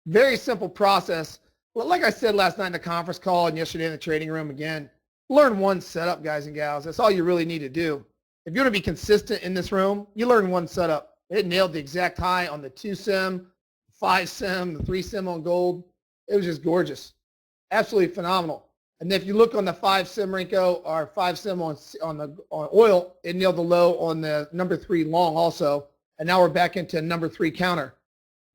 Very simple process. Well, like I said last night in the conference call and yesterday in the trading room again, learn one setup, guys and gals. That's all you really need to do. If you're going to be consistent in this room, you learn one setup. It nailed the exact high on the 2-sim, 5-sim, the 3-sim on gold. It was just gorgeous. Absolutely phenomenal. And if you look on the 5-sim Renko or 5-sim on oil, it nailed the low on the number 3 long also. And now we're back into number 3 counter.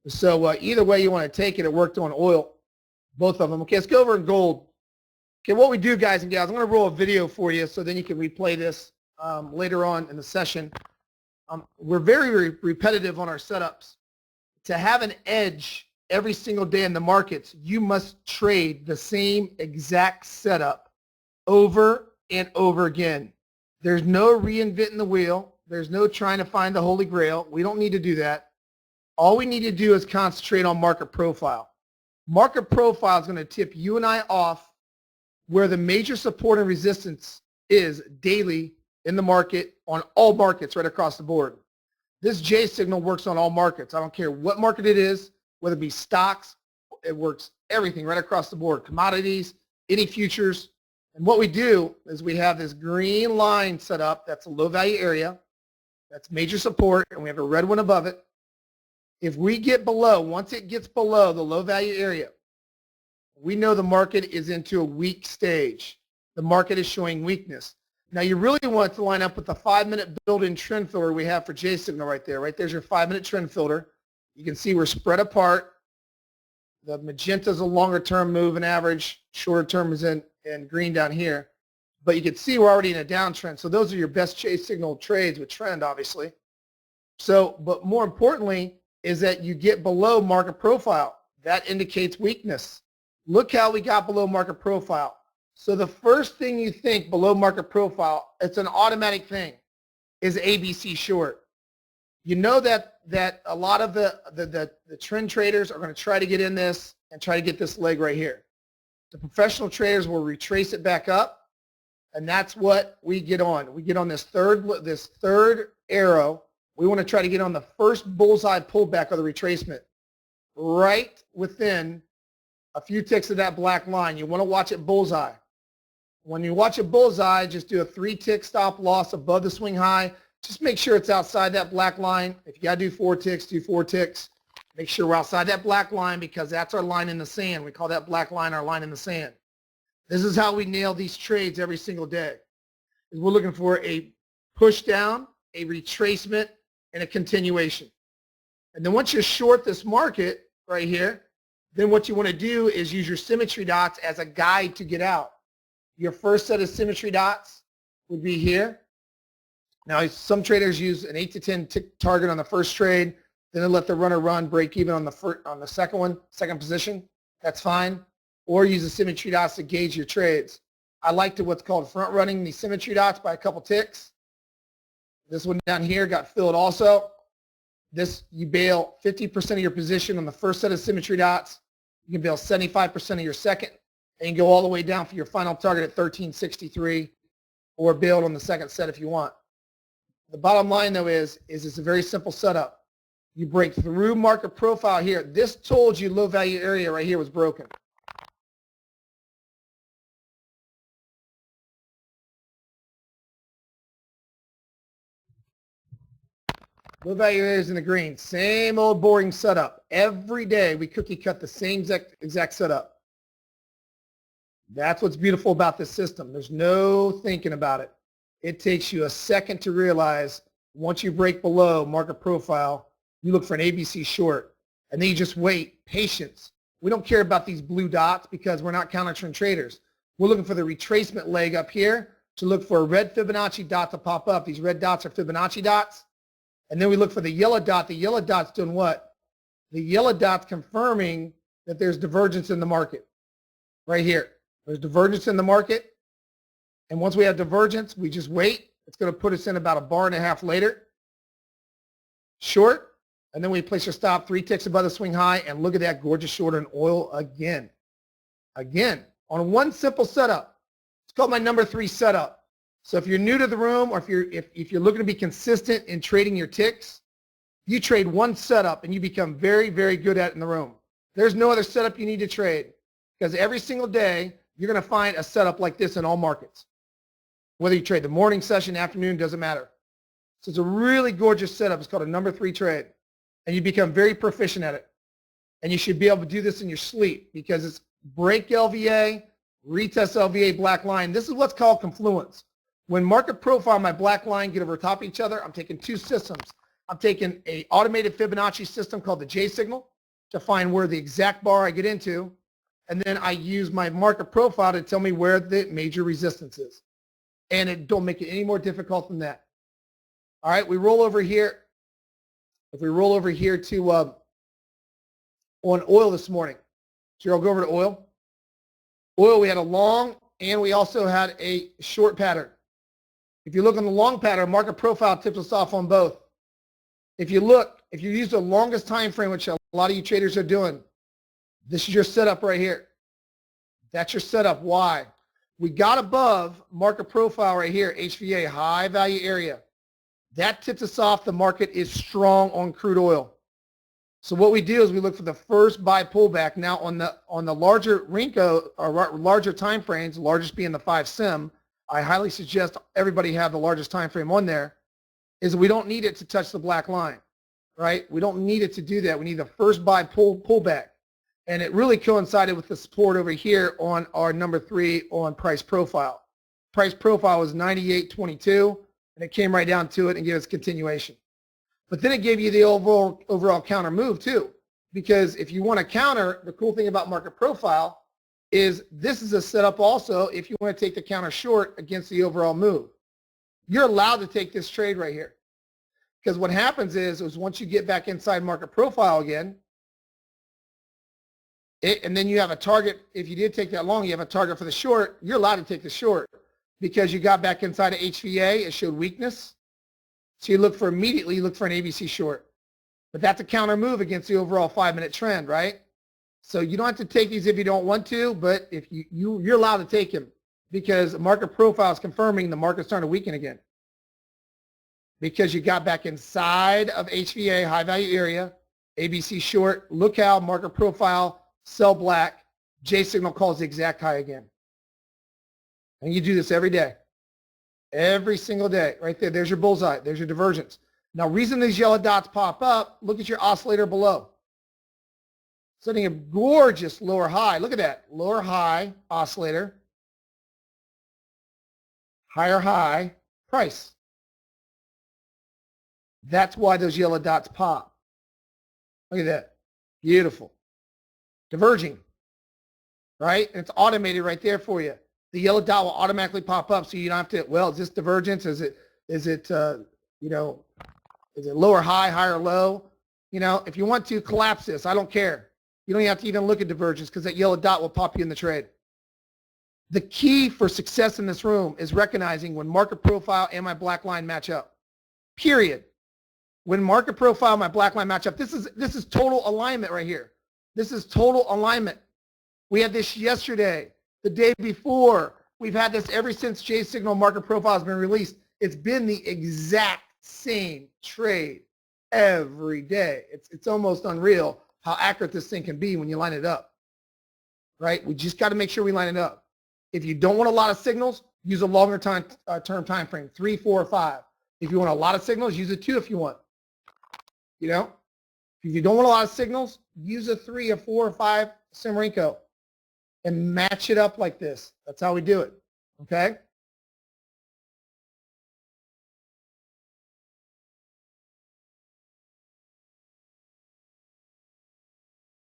So either way you want to take it, it worked on oil, both of them. Okay, let's go over in gold. Okay, what we do, guys and gals, I'm going to roll a video for you so then you can replay this later on in the session. We're very repetitive on our setups. To have an edge every single day in the markets, you must trade the same exact setup over and over again. There's no reinventing the wheel. There's no trying to find the Holy Grail. We don't need to do that. All we need to do is concentrate on market profile. Market profile is going to tip you and I off where the major support and resistance is daily in the market on all markets right across the board. This JaySignal works on all markets. I don't care what market it is, whether it be stocks, it works everything right across the board, commodities, any futures. And what we do is we have this green line set up. That's a low value area. That's major support, and we have a red one above it. If we get below, once it gets below the low value area, we know the market is into a weak stage. The market is showing weakness. Now you really want to line up with the 5-minute built-in trend filter we have for JaySignal right there. Right there's your 5-minute trend filter. You can see we're spread apart. The magenta is a longer term move and average. Shorter term is in green down here. But you can see we're already in a downtrend. So those are your best JaySignal trades with trend, obviously. So, but more importantly, is that you get below market profile. That indicates weakness. Look how we got below market profile. So the first thing you think below market profile, it's an automatic thing, is ABC short. You know that a lot of the trend traders are going to try to get in this and try to get this leg right here. The professional traders will retrace it back up, and that's what we get on. We get on this third arrow. We want to try to get on the first bullseye pullback of the retracement, right within a few ticks of that black line. You want to watch it bullseye. When you watch a bullseye, just do a 3-tick stop loss above the swing high. Just make sure it's outside that black line. If you got to do 4 ticks, do 4 ticks. Make sure we're outside that black line because that's our line in the sand. We call that black line our line in the sand. This is how we nail these trades every single day. We're looking for a push down, a retracement, and a continuation. And then once you short this market right here, then what you want to do is use your symmetry dots as a guide to get out. Your first set of symmetry dots would be here. Now, some traders use an 8 to 10 tick target on the first trade, then they let the runner run, break even on the second position. That's fine. Or use the symmetry dots to gauge your trades. I like to what's called front running these symmetry dots by a couple ticks. This one down here got filled also. This, you bail 50% of your position on the first set of symmetry dots. You can bail 75% of your second, and you can go all the way down for your final target at 1363, or bail on the second set if you want. The bottom line, though, is it's a very simple setup. You break through market profile here. This told you low value area right here was broken. Low value areas in the green. Same old boring setup. Every day we cookie cut the same exact setup. That's what's beautiful about this system. There's no thinking about it. It takes you a second to realize once you break below market profile, you look for an ABC short, and then you just wait. Patience. We don't care about these blue dots because we're not counter trend traders. We're looking for the retracement leg up here to look for a red Fibonacci dot to pop up. These red dots are Fibonacci dots. And then we look for the yellow dot. The yellow dot's doing what? The yellow dot's confirming that there's divergence in the market. Right here. There's divergence in the market. And once we have divergence, we just wait. It's going to put us in about a bar and a half later. Short. And then we place our stop 3 ticks above the swing high. And look at that gorgeous short in oil again. Again, on one simple setup. It's called my number 3 setup. So if you're new to the room, or if you're looking to be consistent in trading your ticks, you trade one setup and you become very, very good at it in the room. There's no other setup you need to trade because every single day you're going to find a setup like this in all markets. Whether you trade the morning session, afternoon, doesn't matter. So it's a really gorgeous setup. It's called a number 3 trade. And you become very proficient at it. And you should be able to do this in your sleep because it's break LVA, retest LVA, black line. This is what's called confluence. When market profile and my black line get over top of each other, I'm taking 2 systems. I'm taking an automated Fibonacci system called the JaySignal to find where the exact bar I get into. And then I use my market profile to tell me where the major resistance is. And it don't make it any more difficult than that. All right, we roll over here. If we roll over here to on oil this morning. So I'll go over to oil. Oil, we had a long and we also had a short pattern. If you look on the long pattern, market profile tips us off on both. If you use the longest time frame, which a lot of you traders are doing, this is your setup right here. That's your setup. Why? We got above market profile right here, HVA, high value area. That tips us off the market is strong on crude oil. So what we do is we look for the first buy pullback. Now on the larger Renko or larger time frames, largest being the 5 sim, I highly suggest everybody have the largest time frame on there, is we don't need it to touch the black line, right? We don't need it to do that. We need the first buy pullback. And it really coincided with the support over here on our number 3 on price profile. Price profile was 98.22, and it came right down to it and gave us continuation. But then it gave you the overall counter move too, because if you want to counter, the cool thing about market profile is this is a setup also if you want to take the counter short against the overall move. You're allowed to take this trade right here, because what happens is once you get back inside market profile again, and then you have a target. If you did take that long, you have a target for the short. You're allowed to take the short because you got back inside of HVA. It showed weakness. So you look for immediately, you look for an ABC short. But that's a counter move against the overall 5-minute trend, right? So you don't have to take these if you don't want to, but if you're allowed to take them because market profile is confirming the market's starting to weaken again. Because you got back inside of HVA, high value area, ABC short. Look how market profile, sell black, JaySignal calls the exact high again. And you do this every day. Every single day, right there. There's your bullseye. There's your divergence. Now, reason these yellow dots pop up, look at your oscillator below. Setting a gorgeous lower high. Look at that. Lower high oscillator. Higher high price. That's why those yellow dots pop. Look at that. Beautiful. Diverging. Right? And it's automated right there for you. The yellow dot will automatically pop up, so you don't have to, well, is this divergence? Is it lower high, higher low? You know, if you want to collapse this, I don't care. You don't have to even look at divergence because that yellow dot will pop you in the trade. The key for success in this room is recognizing when market profile and my black line match up. Period. When market profile and my black line match up, this is total alignment right here. This is total alignment. We had this yesterday. The day before, we've had this ever since JaySignal market profile has been released. It's been the exact same trade every day. It's almost unreal how accurate this thing can be when you line it up, right? We just got to make sure we line it up. If you don't want a lot of signals, use a longer term time frame, 3, 4, or 5. If you want a lot of signals, use a 2 if you want. You know, if you don't want a lot of signals, use a 3, a 4, or 5 Sim Renko. And match it up like this. That's how we do it, okay?